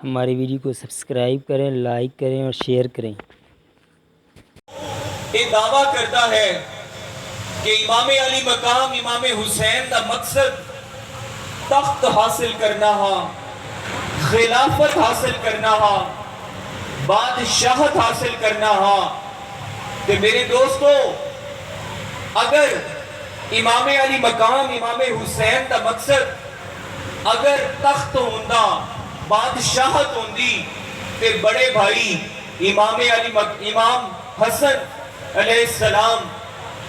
ہماری ویڈیو کو سبسکرائب کریں، لائک کریں اور شیئر کریں۔ یہ دعویٰ کرتا ہے کہ امام علی مقام امام حسین کا مقصد تخت حاصل کرنا ہا، خلافت حاصل کرنا ہا، بادشاہت حاصل کرنا ہا۔ کہ میرے دوستو، اگر امام علی مقام امام حسین کا مقصد اگر تخت ہوندہ، بادشاہت ہوندی، تے بڑے بھائی امام حسن علیہ السلام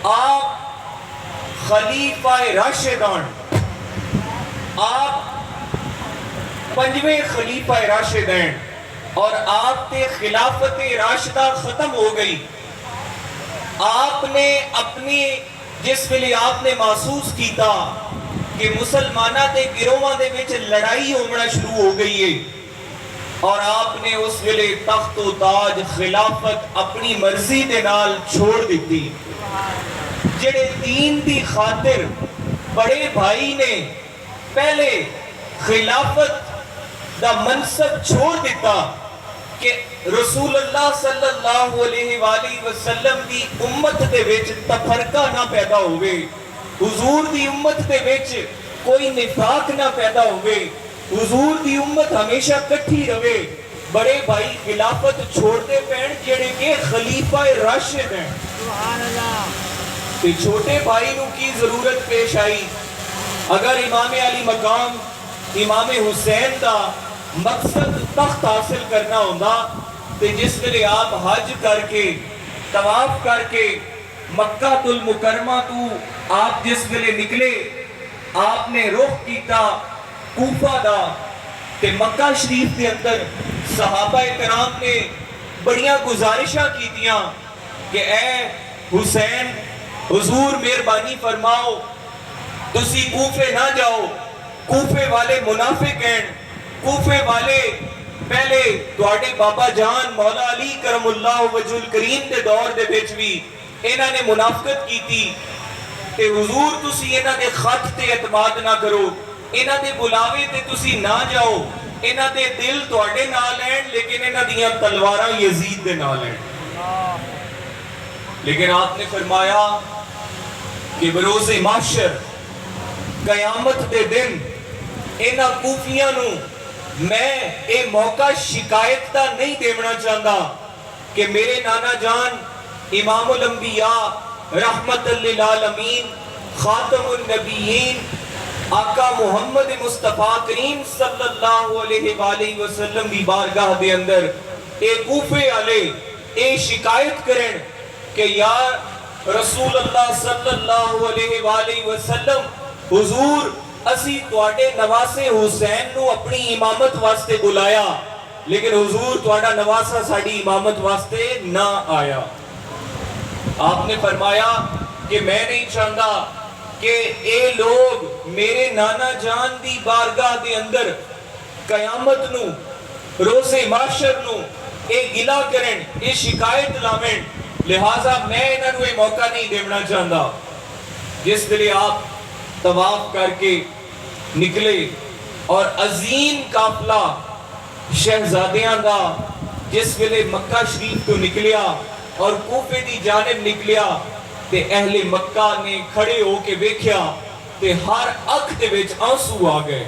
آپ خلیفہ راشدان، آپ پنجویں خلیفہ راشدین، اور آپ تے خلافت راشدہ ختم ہو گئی۔ آپ نے اپنی جس ویلے آپ نے محسوس کیتا کہ مسلمانہ دے گروہاں دے وچ لڑائی ہونا شروع ہو گئی ہے، اور آپ نے اس ویلے تخت و تاج خلافت اپنی مرضی دے نال چھوڑ دیتی۔ جڑے دین دی خاطر بڑے بھائی نے پہلے خلافت دا منصب چھوڑ دیتا کہ رسول اللہ صلی اللہ علیہ وآلہ وسلم دی امت دے وچ تفرقہ نہ پیدا ہوئے، حضور دی امت دے وچ کوئی نفاق نہ پیدا ہوئے، حضور دی امت ہمیشہ کٹھی رہے۔ بڑے بھائی خلافت چھوڑتے پہن جڑے کہ خلیفہ راشد ہیں، کہ چھوٹے بھائی نو کی ضرورت پیش آئی؟ اگر امام علی مقام امام حسین دا مقصد تخت حاصل کرنا ہوندہ، تو جس لئے آپ حج کر کے طواف کر کے مکہ المکرمہ تو آپ جس لئے نکلے، آپ نے رخ کیتا کوفہ دا، کہ مکہ شریف کے اندر صحابہ کرام نے بڑیاں گزارشاں کی دیاں کہ اے حسین، حضور مہربانی فرماؤ تسی کوفے نہ جاؤ، کوفے والے منافق ہیں، کوفے والے پہلے تواڈے بابا جان مولا علی کرم اللہ وجہ الکریم دے دور دے وچ بھی انہاں نے منافقت کی تھی کہ حضور تسی انہاں دے خط تے اعتماد نہ کرو، انہاں دے بلاوے تے تسی نہ جاؤ، انہاں دے دل تواڈے نال ہیں لیکن انہاں دیاں تلواراں یزید دے نال ہیں۔ لیکن آپ نے فرمایا کہ بروز محشر قیامت دے دن انہاں کوفیاں نو میں اے موقع شکایت تا نہیں دیونا چاہتا کہ میرے نانا جان امام الانبیاء رحمت للعالمین خاتم النبیین آقا محمد مصطفیٰ کریم صلی اللہ علیہ وآلہ وسلم دی بارگاہ دے اندر اے کوفے آلے اے شکایت کریں کہ یا رسول اللہ صلی اللہ علیہ وآلہ وسلم، حضور اسی تواڈے نواسے حسین نو اپنی امامت واسطے بلایا، لیکن حضور تواڈا نواسا ساڑی امامت واسطے نہ آیا۔ آپ نے فرمایا کہ میں نہیں چاہتا کہ اے لوگ میرے نانا جان دی بارگاہ دے اندر قیامت نو روز محشر نو اے گلہ کریں، اے شکایت لاویں، لہٰذا میں انہوں نے موقع نہیں دیونا چاہتا۔ جس لئے آپ طواف کر کے نکلے اور عظیم قافلہ شہزادیاں دا جس ویلے مکہ شریف تو نکلیا اور کوفے دی جانب نکلیا، تے اہل مکہ نے کھڑے ہو کے ویکھیا تے ہر اکھ دے وچ آنسو آ گئے،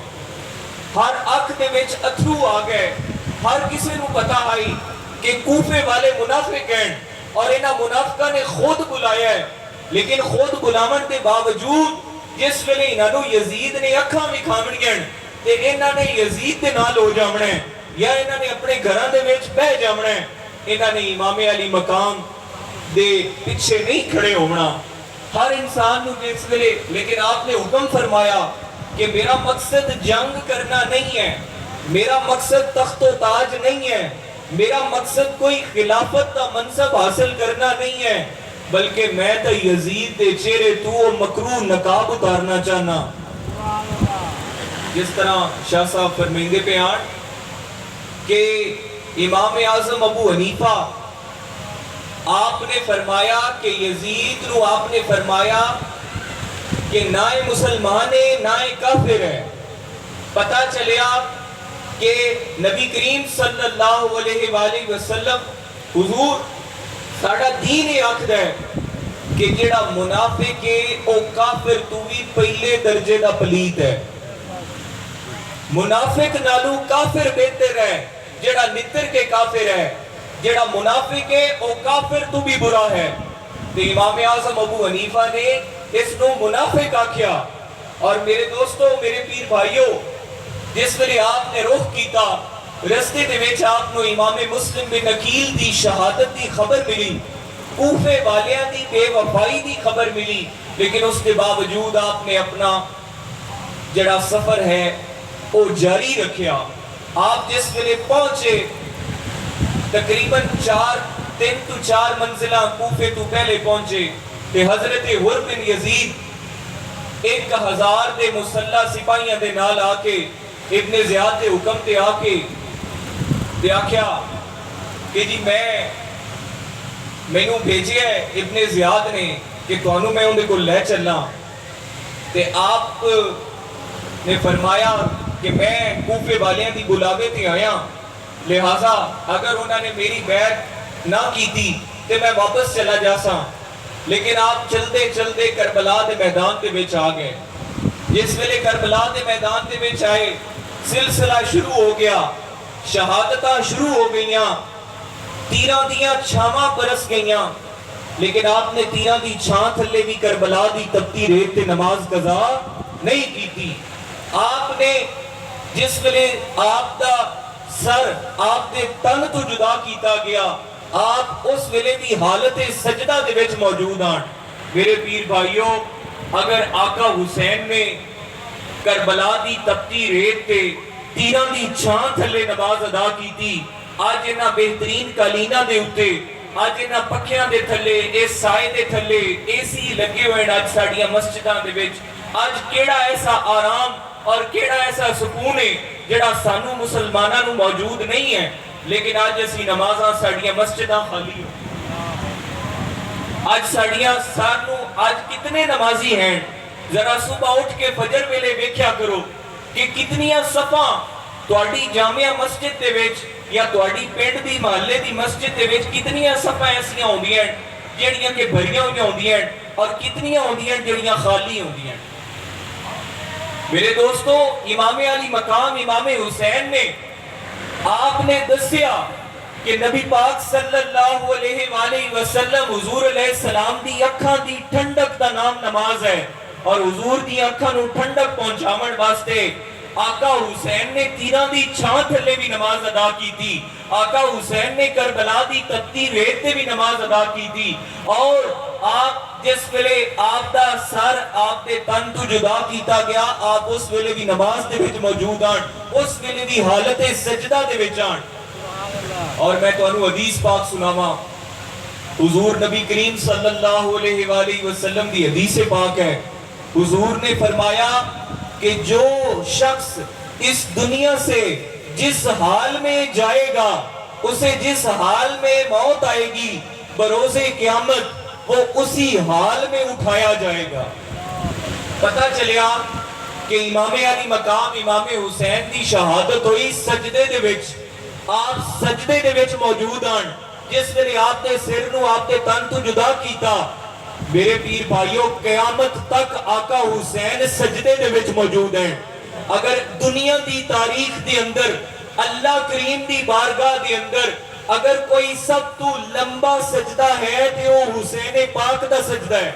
ہر اکھ دے وچ اتھرو آ گئے۔ ہر کسی نو پتا آئی کہ کوفے والے منافق ہیں اور انہاں منافقہ نے خود بلایا ہے، لیکن خود بلاون دے باوجود جس ویلے انہوں یزید نے اکھاں وکھاونیاں تے انہوں نے یزید دے نال ہو جاونا ہے یا انہوں نے اپنے گھراں دے وچ بہ جاونا ہے، انہوں نے امام علی مقام دے پیچھے نہیں کھڑے ہونا۔ ہر انسان نو جس ویلے لیکن آپ نے حکم فرمایا کہ میرا مقصد جنگ کرنا نہیں ہے، میرا مقصد تخت و تاج نہیں ہے، میرا مقصد کوئی خلافت کا منصب حاصل کرنا نہیں ہے، بلکہ میں تو یزید دے چہرے تو وہ مکروہ نقاب اتارنا چاہنا۔ جس طرح شاہ صاحب فرمیندے پہ آن کہ امام اعظم ابو حنیفہ آپ نے فرمایا کہ یزید نو آپ نے فرمایا کہ نہ مسلمان ہے نہ کافر ہے۔ پتہ چلیا کہ نبی کریم صلی اللہ علیہ وآلہ وسلم حضور ساڑا دین یہ آکھ ہے کہ جڑا منافق ہے او کافر تو بھی پہلے درجے دا پلیت ہے. منافق نالو کافر بہتر ہے جڑا نتر کے کافر ہے. جڑا منافق ہے او کافر تو بھی برا ہے. تو امام اعظم ابو حنیفہ نے اس نو منافق آکھیا. اور میرے دوستو میرے پیر بھائیو جس ویلے آپ نے رخ کیتا رستے دے وچ آپ نو امام مسلم بن عقیل دی شہادت دی خبر ملی, کوفے والیاں دی بے وفائی دی خبر ملی, لیکن اس کے باوجود آپ نے اپنا جڑا سفر ہے وہ جاری رکھیا. آپ جس ویلے پہنچے تقریباً 3 to 4 منزلہ کوفے تو پہلے پہنچے کہ حضرت حر بن یزید 1000 دے مسلح سپاہیاں دے نال آکے ابن زیاد دے حکم تے آکے تے آکھیا کہ جی مینوں بھیجیا ہے ابن زیاد نے کہ تانوں میں اندے کو لے چلنا. تے آپ نے فرمایا کہ میں کوفے والیاں دی بلاوے تے آیا, لہٰذا اگر انہوں نے میری بیعت نہ کی تھی تے میں واپس چلا جاسا. لیکن آپ چلتے چلتے کربلا دے میدان دے وچ آ گئے. جس ویلے کربلا دے میدان دے وچ آئے سلسلہ شروع ہو گیا, شہادتاں شروع ہو گئیاں, تیراں دیاں چھاواں برس گئیاں, لیکن آپ نے تیراں دی چھاں تھلے بھی کربلا دی تپتی ریت تے نماز قضا نہیں کی تھی. آپ نے جس ویلے آپ دا سر آپ دے تن تو جدا کیتا گیا آپ اس ویلے دی حالت سجدہ دے وچ موجود آن. میرے پیر بھائیو اگر آقا حسین نے کربلا دی تپتی ریت تے تیراں دی چھاں تھلے نماز ادا کی تھی, آج انہاں بہترین کالینہ دے اتے, آج انہاں پکھیاں دے تھلے, اس سائے دے تھلے اے سی لگے ہوئے آج ساڑیاں مسجداں دے وچ, آج کیڑا ایسا آرام اور کیڑا ایسا سکون ہے جڑا سانو مسلمانہ نو موجود نہیں ہے. لیکن آج اسی نمازاں ساڑیاں مسجداں خالی ہو. آج ساڑیاں سانو آج کتنے نمازی ہیں, ذرا صبح اٹھ کے فجر ویلے ویکھیا کرو کہ کتنیاں صفاں تواڈی جامعہ مسجد دے وچ یا تواڈی پنڈ دی محلے دی مسجد دے وچ کتنیاں صفاں ایسیاں ہوندیاں جڑیاں کہ بھریاں ہوئیاں ہوندیاں اور کتنیاں ہوندیاں جڑیاں خالی ہوندیاں. میرے دوستو امام علی مقام امام حسین نے آپ نے دسیا کہ نبی پاک صلی اللہ علیہ وآلہ وسلم حضور علیہ السلام دی اکھاں دی ٹھنڈک دا نام نماز ہے, اور حضور دی اکھاں نو ٹھنڈک پہنچاون واسطے آقا حسین نے تیراں دی چھاں تھلے بھی نماز ادا کی تھی, آقا حسین نے کربلا دی تپتی ریت تے بھی نماز ادا کی تھی. اور آپ جس ویلے آپ دا سر آپ دے تن تو جدا کیتا گیا آپ اس ویلے بھی نماز دے وچ موجود آن, اس ویلے بھی حالت سجدہ دے وچ آن. اور میں تو انہوں حدیث پاک سناواں, حضور نبی کریم صلی اللہ علیہ وآلہ وسلم دی حدیث پاک ہے. حضور نے فرمایا کہ جو شخص اس دنیا سے جس حال میں جائے گا اسے جس حال میں موت آئے گی بروز قیامت وہ اسی حال میں اٹھایا جائے گا. پتہ چلیا کہ امام علی مقام امام حسین دی شہادت ہوئی سجدے دے وچ, آپ سجدے دے وچ موجود آن, جس ویلے آپ نے سر نو آپ دے تن تو جدا کیتا. میرے پیر بھائیو قیامت تک آقا حسین سجدے دے وچ موجود ہیں. اگر دنیا دی تاریخ دے اندر اللہ کریم دی بارگاہ دے اندر اگر کوئی سب تو لمبا سجدہ ہے تو وہ حسین پاک دا سجدہ ہے.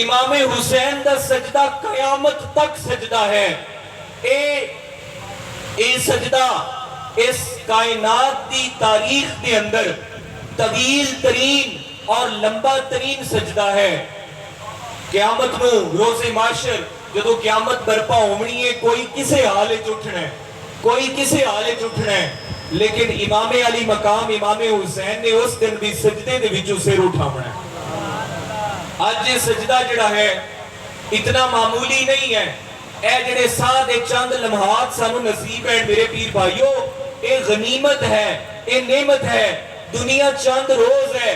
امام حسین دا سجدہ قیامت تک سجدہ ہے. اے سجدہ اس کائنات دی تاریخ دے اندر طویل ترین اور لمبا ترین سجدہ ہے. قیامت نو روز معاشر جدو قیامت برپا ہونی ہے کوئی کسے حالے اٹھنا ہے, کوئی کسے حالے اٹھنا ہے, لیکن امام علی مقام امام حسین نے اس دن بھی سجدے دے وچوں سر اٹھاونا ہے. آج یہ سجدہ جڑا ہے اتنا معمولی نہیں ہے. اے جڑے ساتھ چند لمحات سانو نصیب ہیں میرے پیر بھائیو, اے غنیمت ہے, اے نعمت ہے. دنیا چند روز ہے,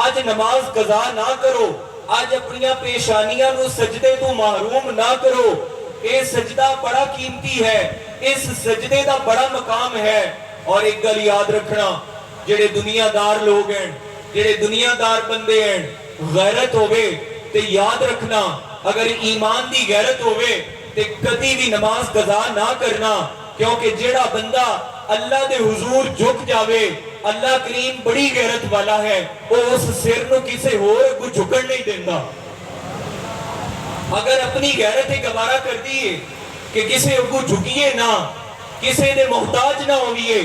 آج نماز قضا نہ کرو, آج اپنی پیشانیاں نو سجدے تو محروم نہ کرو. اے سجدہ بڑا قیمتی ہے, اس سجدے دا بڑا مقام ہے. اور ایک گل یاد رکھنا, جڑے دنیا دار لوگ ہیں, جڑے دنیا دار بندے ہیں, غیرت ہوئے تے یاد رکھنا اگر ایمان دی غیرت ہوئے تے کدی بھی نماز قضا نہ کرنا, کیونکہ جڑا بندہ اللہ دے حضور جھک جاوے, اللہ کریم بڑی غیرت والا ہے, وہ اس سر نو کسے ہور کو جھکن نہیں دینا. اگر اپنی غیرت گوارا کر دیئے کہ کسے کو جھکیے نہ, کسے دے محتاج نہ ہوئیے,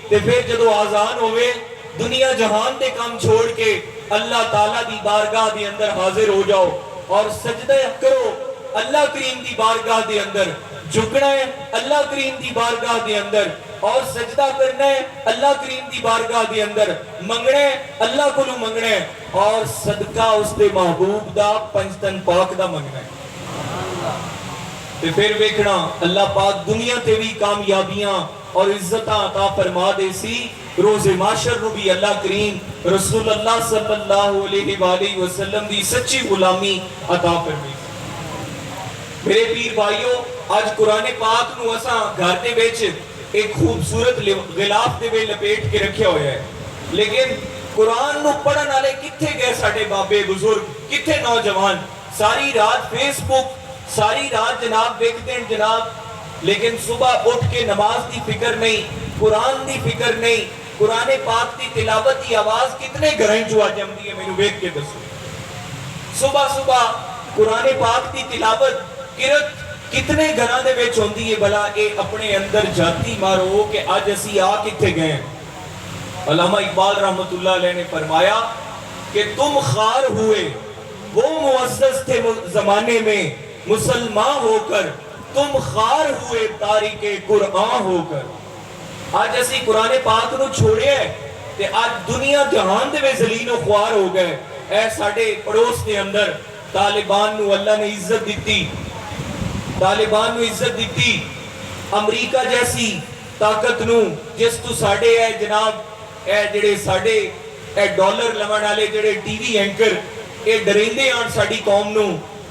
تے پھر جدو آزان ہوئے دنیا جہان دے کام چھوڑ کے اللہ تعالیٰ دی بارگاہ دے اندر حاضر ہو جاؤ اور سجدہ کرو. اللہ کریم دی بارگاہ دے اندر جھکنا ہے, اللہ کریم دی بارگاہ دے اندر, اور سجدہ کرنا ہے اللہ کریم دی بارگاہ دے اندر, منگنا ہے اللہ کو منگنا ہے, اور صدقہ اس دے محبوب دا پنجتن پاک دا منگنا ہے. تے پھر ویکھنا اللہ پاک دنیا تے بھی کامیابیاں اور عزتاں عطا فرما دے سی, روز معاشر نو بھی اللہ کریم رسول اللہ صلی اللہ علیہ وآلہ وسلم دی سچی غلامی عطا فرمائے. میرے پیر بھائیو, آج قرآن پاک نو اساں گھر دے وچ ایک خوبصورت غلاف دے وچ لپیٹ کے رکھیا ہویا ہے, لیکن قرآن نو پڑھن والے کتھے گئے ساڈے بابے بزرگ, کتھے نوجوان؟ ساری رات فیس بک, ساری رات جناب دیکھتے ہیں جناب, لیکن صبح اٹھ کے نماز دی فکر نہیں, قرآن دی فکر نہیں, قرآن پاک دی تلاوت دی آواز کتنے گھریں جو آ جمدی ہے مینوں ویکھ کے دسو. صبح صبح قرآن پاک دی تلاوت قرأت کتنے گھراں دے وچ ہوندی ہے, بھلا اے اپنے اندر جاتی مارو کہ آج اسی آ کتھے گئے ہیں. علامہ اقبال رحمت اللہ علیہ نے فرمایا کہ تم خار ہوئے وہ معزز تھے زمانے میں, مسلمان ہو کر تم خار ہوئے تاریخ قرآن ہو کر. آج اسی قرآن پاک نو چھوڑے ہیں تے آج دنیا جہان دے میں ذلیل و خوار ہو گئے. اے ساڑھے پڑوس دے اندر طالبان نو اللہ نے عزت دیتی, طالبان نو عزت دیتی, امریکہ جیسی طاقت نو جس تو ساڑھے ہے جناب اے جڑے ساڑھے اے ڈالر لمن والے جڑے ٹی وی اینکر اے ڈریندے آن ساڑھی قوم نو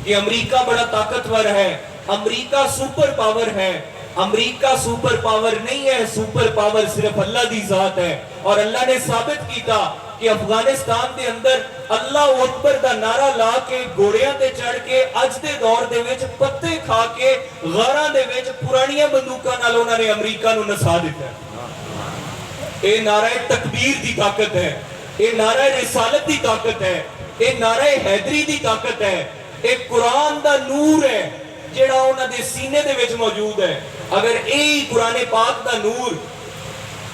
کہ امریکہ بڑا طاقتور ہے, امریکہ سپر پاور ہے. امریکہ سپر پاور نہیں ہے, سپر پاور صرف اللہ دی ذات ہے. اور اللہ نے ثابت کیتا کہ افغانستان دے اندر اللہ اکبر دا نعرہ لا کے گھوڑیاں تے چڑھ کے اج دے دور دے وچ پتے کھا کے غاراں دے وچ پرانیاں بندوقاں نال انہاں نے امریکہ نو نسا دتا ہے. اے نعرہ تکبیر دی طاقت ہے, اے نعرہ رسالت دی طاقت ہے, اے نعرہ حیدری دی طاقت ہے, اے قرآن دا نور ہے جڑا انہاں دے سینے دے وچ موجود ہے. اگر اے قرآن پاک دا نور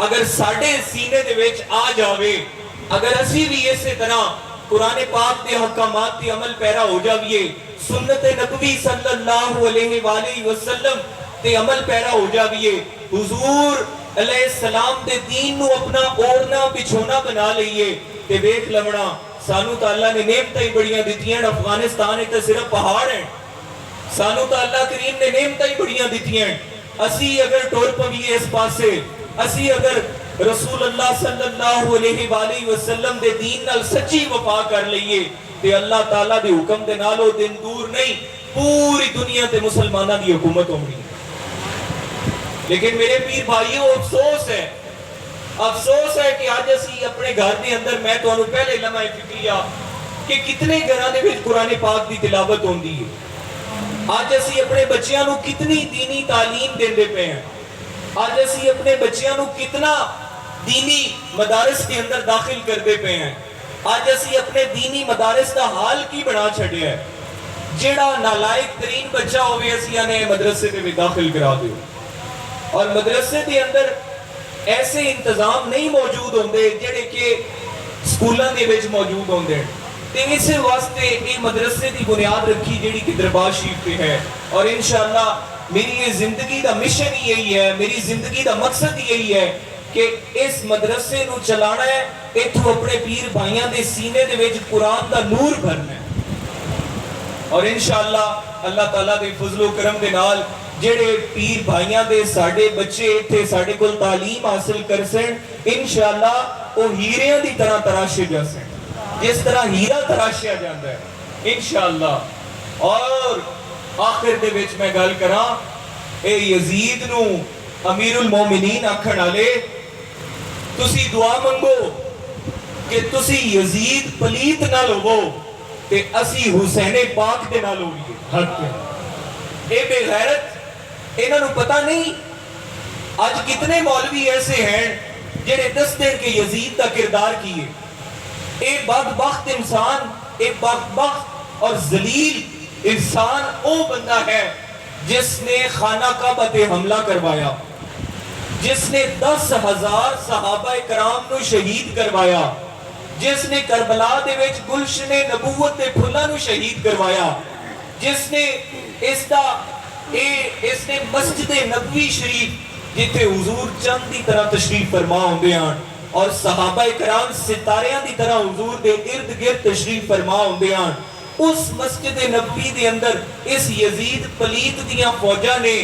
اگر ساڑھے سینے دے وچ آ جاوے, اگر اسی بھی اسی طرح قرآن پاک دے حکامات دے عمل پیرا ہو جاویے, سنت نبوی صلی اللہ علیہ وآلہ وسلم دے عمل پیرا ہو جاویے, حضور علیہ السلام دے دین نو اپنا اوڑنا بچھونا بنا لئیے, تے ویکھ لمنا سانو تا اللہ نے نعمتیں بڑیاں دیتی ہیں. افغانستان ہے تو صرف پہاڑ ہیں, سانو تا اللہ کریم نے نعمتیں بڑیاں دیتی ہیں. اسی اگر ٹور پویے اس پاسے, اسی اگر رسول اللہ صلی اللہ علیہ وآلہ وسلم دے دین نال سچی وفا کر لئیے, تے اللہ تعالیٰ دے حکم دے نالو دن دور نہیں پوری دنیا تے مسلمانہ دی حکومت ہوگی. لیکن میرے پیر بھائیوں افسوس ہے کہ آج اسی اپنے گھر دے اندر, میں تو انہوں پہلے لمحہ فکریہ کہ کتنے گھرانے میں قرآن پاک دی تلاوت ہوندی ہے. آج اسی اپنے بچیاں نو کتنی دینی تعلیم دیندے پہ ہیں, آج اسی اپنے بچیاں نو کتنا دینی مدارس کے اندر داخل کردے پہ ہیں. آج اسی اپنے دینی مدارس دا حال کی بنا چھڑے ہیں. جیڑا نالائق ترین بچہ ہوئے اسی آنے مدرسے دے بھی داخل کرا دیو, اور مدرسے دے اندر ایسے انتظام نہیں موجود ہوندے جڑے کہ سکولوں دے وچ موجود ہوندے. تے اس واسطے ایک مدرسے دی بنیاد رکھی جڑی کہ دربار شریف پہ ہے. اور انشاءاللہ میری یہ زندگی دا مشن یہی ہے, میری زندگی دا مقصد یہی ہے کہ اس مدرسے نو چلانا ہے, ایتھو اپنے پیر بھائیاں دے سینے دے وچ قرآن دا نور بھرنا ہے. اور انشاءاللہ اللہ تعالیٰ دے فضل و کرم دے نال جڑے پیر بھائیاں دے ساڑھے بچے ایتھے ساڑھے کل تعلیم حاصل کر سن, انشاءاللہ وہ ہیریاں دی طرح تراشے جا سن جس طرح ہیرا تراشیا جاندہ ہے انشاءاللہ. اور آخر دے وچ میں گل کراں, اے یزید نو امیر المومنین آکھن والے تسی دعا منگو کہ تسی یزید پلیت نہ لوگو تے اسی حسین پاک دے نہ لوگی حق ہے اے بے غیرت انہاں نو پتہ نہیں آج کتنے مولوی ایسے ہیں جنہیں دس دن کے یزید کا کردار کیے اے بدبخت انسان اے بدبخت اور ذلیل انسان او بندہ ہے جس نے خانہ کعبہ پہ حملہ کروایا جس نے 10,000 صحابہ کرام نو شہید کروایا جس نے کربلا دے وچ گلشن نبوت دے پھلاں نو شہید کروایا جس نے اس نے مسجد نبوی شریف جتھے حضور چند دی طرح تشریف فرما ہوندے ہیں اور صحابہ کرام ستاریاں دی طرح حضور دے ارد گرد تشریف فرما ہوندے ہیں اس مسجد نبوی دے اندر اس یزید پلیت دیاں فوجاں نے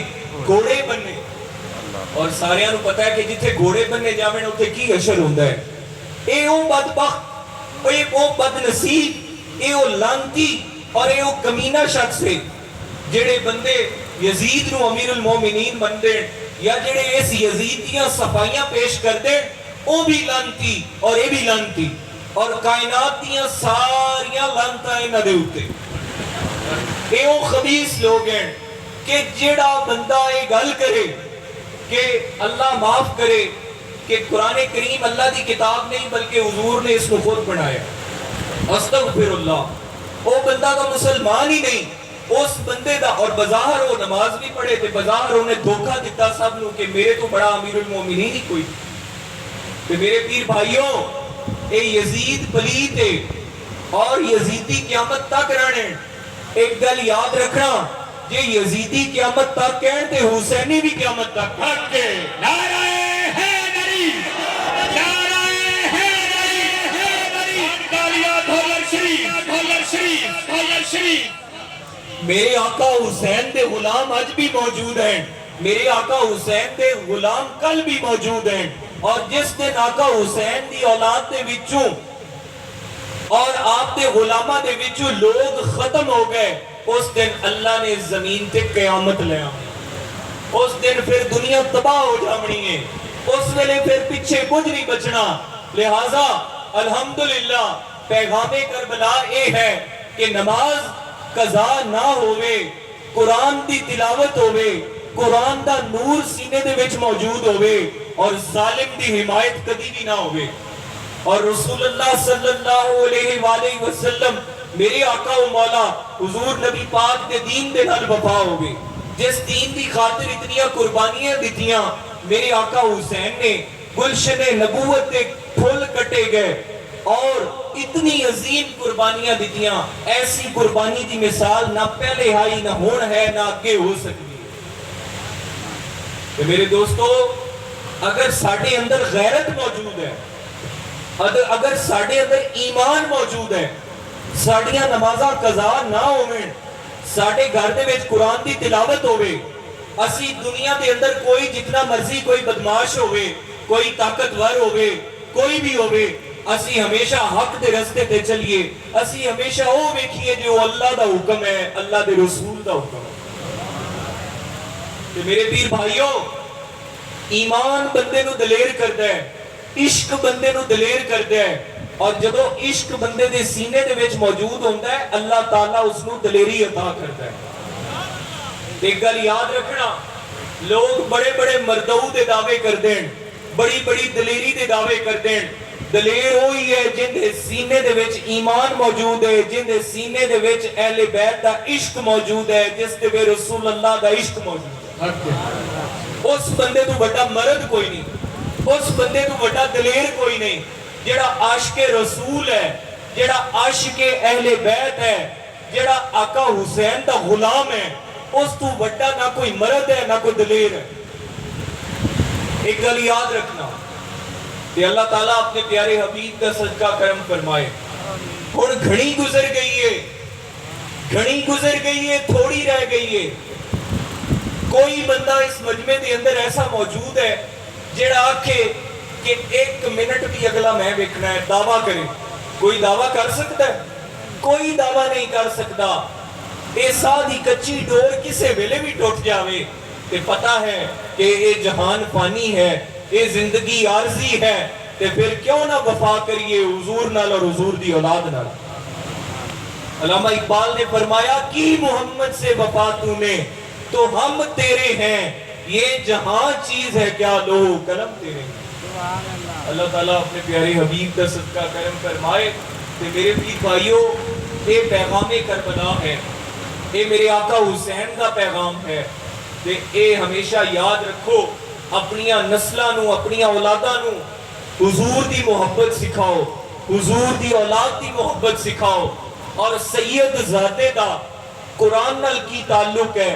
گھوڑے بننے اور ساریاں نو پتہ ہے کہ جتھے گھوڑے بننے جاویں اوتھے کی اشر ہوندا ہے اے او بدبخت اے او بدنصیب اے او لعنتی اور اے او کمینہ شخص ہے جڑے بندے یزید نو امیر المومنین مندے یا جڑے اس یزید دیاں صفائیاں پیش کردے او بھی لعنتی اور اے بھی لعنتی اور کائنات دیاں ساریاں لعنتاں انہاں دے اوتے اے او خبیث لوگ ہیں کہ جڑا بندہ اے گل کرے کہ اللہ معاف کرے کہ قرآن کریم اللہ دی کتاب نہیں بلکہ حضور نے اس کو خود بنایا استغفر اللہ او بندہ کا مسلمان ہی نہیں اس بندے دا اور بظاہر وہ نماز بھی پڑھے تھے بظاہر انہیں دھوکہ دیتا سب لوگ کہ میرے تو بڑا امیر المومنین ہی کوئی کہ میرے پیر بھائیوں اے یزید پلیت ہے اور یزیدی قیامت تک رہنے ایک گل یاد رکھنا یہ یزیدی قیامت تک کہتے حسینی بھی قیامت تک حق کے نعرہ حیدری نعرہ حیدری تالیاں دھولر شریف میرے آقا حسین دے غلام آج بھی موجود ہیں میرے آقا حسین دے غلام کل بھی موجود ہیں اور جس دن آقا حسین دی اولاد دے وچوں اور آپ دے غلامہ دے وچوں لوگ ختم ہو گئے اس دن اللہ نے زمین تے قیامت لیا اس دن پھر دنیا تباہ ہو جامنی ہے اس ویلے پھر پیچھے کچھ نہیں بچنا لہٰذا الحمدللہ پیغام کربلا اے ہے کہ نماز قضا نہ ہوئے قرآن دی تلاوت ہوئے قرآن دا نور سینے دے وچ موجود ہوئے اور ظالم دی حمایت کدی بھی نہ ہوئے اور رسول اللہ صلی اللہ علیہ وآلہ وسلم میرے آقا و مولا حضور نبی پاک دے دین دے نال وفا ہوگی جس دین دی خاطر اتنیاں قربانیاں دیتیاں میرے آقا حسین نے گلشن نبوت دے پھول کٹے گئے اور اتنی عظیم قربانیاں دیتیاں ایسی قربانی دی مثال نہ پہلے آئی نہ ہون ہے نہ آگے ہو سکتی کہ میرے دوستو اگر ساڑھے اندر غیرت موجود ہے اگر ساڑھے اندر ایمان موجود ہے ساڑھیاں نمازاں قضا نہ ہوئیں ساڑھے گھر دے وچ قرآن دی تلاوت ہوئے اسی دنیا دے اندر کوئی جتنا مرضی کوئی بدماش ہوئے کوئی طاقتور ہوئے کوئی بھی ہوئے اسی ہمیشہ حق دے رستے تے چلیے اسی ہمیشہ وہ ویکھیے جو اللہ دا حکم ہے اللہ دے رسول دا حکم ہے کہ میرے پیر بھائیوں ایمان بندے نو دلیر کردا ہے عشق بندے نو دلیر کردا ہے اور جدو عشق بندے دے سینے دے وچ موجود ہوتا ہے اللہ تعالیٰ اس نو دلیری عطا کرتا ہے ایک گل یاد رکھنا لوگ بڑے بڑے مردو دے دعوے کر دیں بڑی بڑی دلیری دے دعوے کر دیں دلیر ہوئی ہے جن دے سینے دے وچ ایمان موجود ہے جن دے سینے دے وچ اہل بیت دا عشق موجود ہے جس دے وچ رسول اللہ دا عشق موجود ہے اس بندے تو بڑا مرد کوئی نہیں اس بندے تو بڑا دلیر کوئی نہیں جڑا عاشق رسول ہے جڑا عاشق اہل بیت ہے جڑا آقا حسین دا غلام ہے اس تو بڑا نہ کوئی مرد ہے نہ کوئی دلیر ہے ایک گل یاد رکھنا کہ اللہ تعالیٰ اپنے پیارے حبیب کا صدقہ کرم فرمائے اور گھڑی گزر گئی ہے تھوڑی رہ گئی ہے کوئی بندہ اس مجمع دے اندر ایسا موجود ہے جڑا آکھے کہ 1 منٹ بھی اگلا میں ویکھنا ہے دعویٰ کرے کوئی دعویٰ کر سکتا ہے کوئی دعویٰ نہیں کر سکتا اے سادھی کچی ڈور کسے ویلے بھی ٹوٹ جاوے تے پتہ ہے کہ یہ جہان فانی ہے، یہ زندگی عارضی ہے، تے پھر کیوں نہ وفا کریے حضور نال اور حضور دی اولاد نال۔ علامہ اقبال نے فرمایا کی محمد سے وفا تو نے تو ہم تیرے ہیں، یہ جہاں چیز ہے کیا لو قلم تیرے ہیں۔ اللہ تعالیٰ اپنے پیارے حبیب کا صدقہ کرم فرمائے۔ تے میرے پیر بھائیوں، یہ پیغام کربلا ہے، یہ میرے آقا حسین کا پیغام ہے، تے اے ہمیشہ یاد رکھو، اپنیاں نسلاں نو، اپنیاں اولاداں نو حضور دی محبت سکھاؤ، حضور دی اولاد دی محبت سکھاؤ، اور سید زادے دا قرآن نال کی تعلق ہے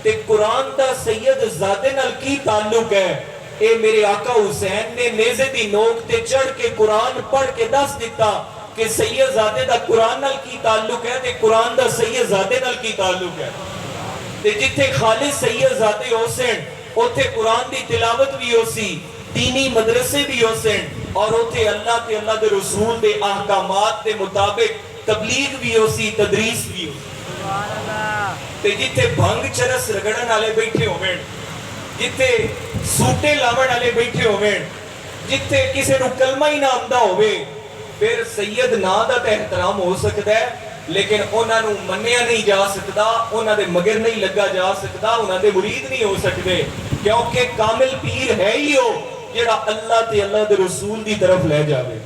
تے قرآن دا سید زادے نال کی تعلق ہے، اے میرے آقا حسین نے نیزے دی نوک تے چڑھ کے قرآن پڑھ کے دس دیتا کہ سید زادے دا قرآن نال کی تعلق ہے تے قرآن دا سید زادے نال کی تعلق ہے۔ تے جتھے خالص سید زادے ہو سن اوتھے قرآن دی تلاوت بھی ہو سی، دینی مدرسے بھی ہو سن، اور اوتھے اللہ تے اللہ دے رسول دے احکامات دے مطابق تبلیغ بھی ہو سی، تدریس بھی ہو سی۔ تے جتھے بھنگ چرس رگڑن والے بیٹھے ہوئے، جتھے سوٹے لاون والے بیٹھے ہوئے، جتھے کسے نو کلمہ ہی نہ آندا ہوئے، پھر سید نا دا تے احترام ہو سکتا ہے، لیکن انہاں نو منیا نہیں جا سکتا، انہاں دے مگر نہیں لگا جا سکتا، انہاں دے مرید نہیں ہو سکتے، کیونکہ کامل پیر ہے ہی ہو جڑا اللہ تے اللہ دے رسول دی طرف لے جاوے۔